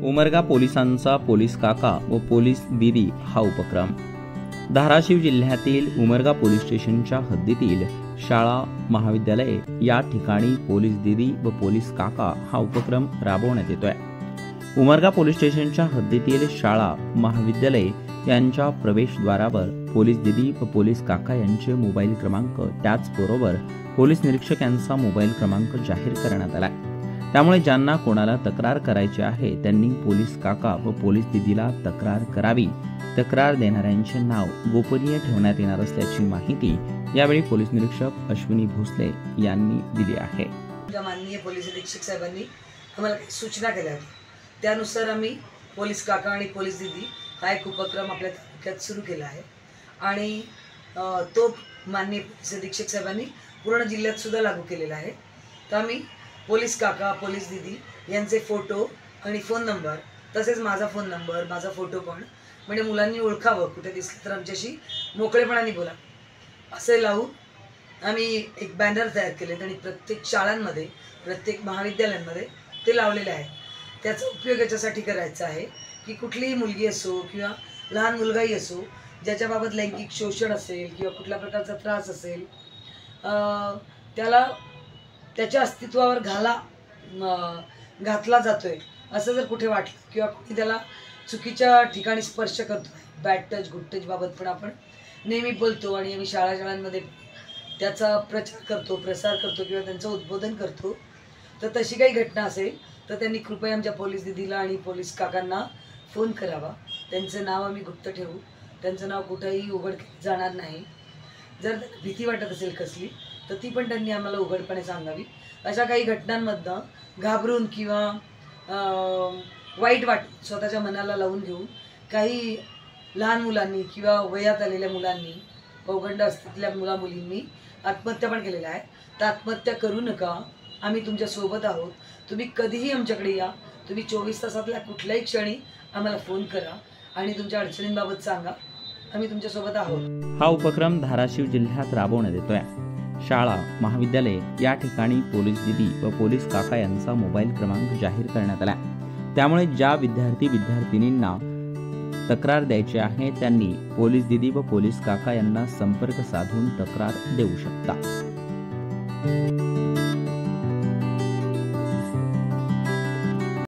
उमरगा पोलिसांचा पोलीस काका व पोलीस दीदी हा उपक्रम। धाराशिव जिल्ह्यातील उमरगा पोलीस स्टेशनच्या हद्दीतील शाळा महाविद्यालये या ठिकाणी पोलीस दीदी व पोलीस काका हा उपक्रम राबवण्यात येतोय। उमरगा पोलीस स्टेशनच्या हद्दीतील शाळा महाविद्यालये यांच्या प्रवेशद्वारावर पोलीस दीदी व पोलीस काका यांचे मोबाईल क्रमांक त्याचबरोबर पोलीस निरीक्षक यांचा मोबाईल क्रमांक जाहीर करण्यात आला। त्यामुळे ज्यांना कोणाला तक्रार करायची आहे त्यांनी पोलीस काका व पोलीस दीदीला तक्रार करावी। तक्रार देणाऱ्यांचे नाव गोपनीय ठेवण्यात येणार असल्याची माहिती यावेळी पोलीस निरीक्षक अश्विनी भोसले यांनी दिली आहे। माननीय पोलीस निरीक्षक साहेबांनी आम्हाला सूचना केल्या होत्या, त्यानुसार आम्ही पोलीस काका आणि पोलीस दीदी हा एक उपक्रम आपल्या तालुक्यात सुरू केला आहे आणि तो माननीय पोलीस अधीक्षक साहेबांनी पूर्ण जिल्ह्यात सुद्धा लागू केलेला आहे। तर आम्ही पोलीस काका पोलीस दीदी यांचे फोटो आणि फोन नंबर तसेच माझा फोन नंबर माझा फोटो पण म्हणजे मुलांनी ओळखावं, कुठे दिसलं तर आमच्याशी मोकळेपणाने बोला असे लावून आम्ही एक बॅनर तयार केले आणि प्रत्येक शाळांमध्ये प्रत्येक महाविद्यालयांमध्ये ते लावलेले आहे। त्याचा उपयोग याच्यासाठी करायचा आहे की कुठलीही मुलगी असो किंवा लहान मुलगाही असो ज्याच्याबाबत लैंगिक शोषण असेल किंवा कुठल्या प्रकारचा त्रास असेल त्याला त्याच्या अस्तित्वावर घातला जातोय असं जर कुठे वाटलं किंवा कुठे त्याला चुकीच्या ठिकाणी स्पर्श करतोय, बॅड टच गुड टच बाबत पण आपण नेहमी बोलतो आणि आम्ही शाळांमध्ये त्याचा प्रचार करतो प्रसार करतो किंवा त्यांचं उद्बोधन करतो। तर तशी काही घटना असेल तर त्यांनी कृपया आमच्या पोलीस दीदीला आणि पोलीस काकांना फोन करावा। त्यांचं नाव आम्ही गुप्त ठेवू, त्यांचं नाव कुठेही उघड जाणार नाही। जर भीती वाटत असेल कसली तर ती पण त्यांनी आम्हाला उघडपणे सांगावी। अशा काही घटनांमधनं घाबरून किंवा वाईट वाटून स्वतःच्या मनाला लावून घेऊन काही लहान मुलांनी किंवा वयात आलेल्या मुलांनी पौगंड असलेल्या मुलींनी आत्महत्या पण केलेल्या आहे। तर आत्महत्या करू नका, आम्ही तुमच्या सोबत आहोत। तुम्ही कधीही आमच्याकडे या, तुम्ही 24 तासातल्या कुठल्याही क्षणी आम्हाला फोन करा आणि तुमच्या अडचणींबाबत सांगा, आम्ही तुमच्यासोबत आहोत। हा उपक्रम धाराशिव जिल्ह्यात राबवण्यात येतोय। शाळा महाविद्यालये या ठिकाणी पोलीस दीदी व पोलीस काका यांचा मोबाईल क्रमांक जाहीर करण्यात आला। त्यामुळे ज्या विद्यार्थिनींना तक्रार द्यायची आहे त्यांनी पोलीस दीदी व पोलीस काका यांना संपर्क साधून तक्रार देऊ शकता।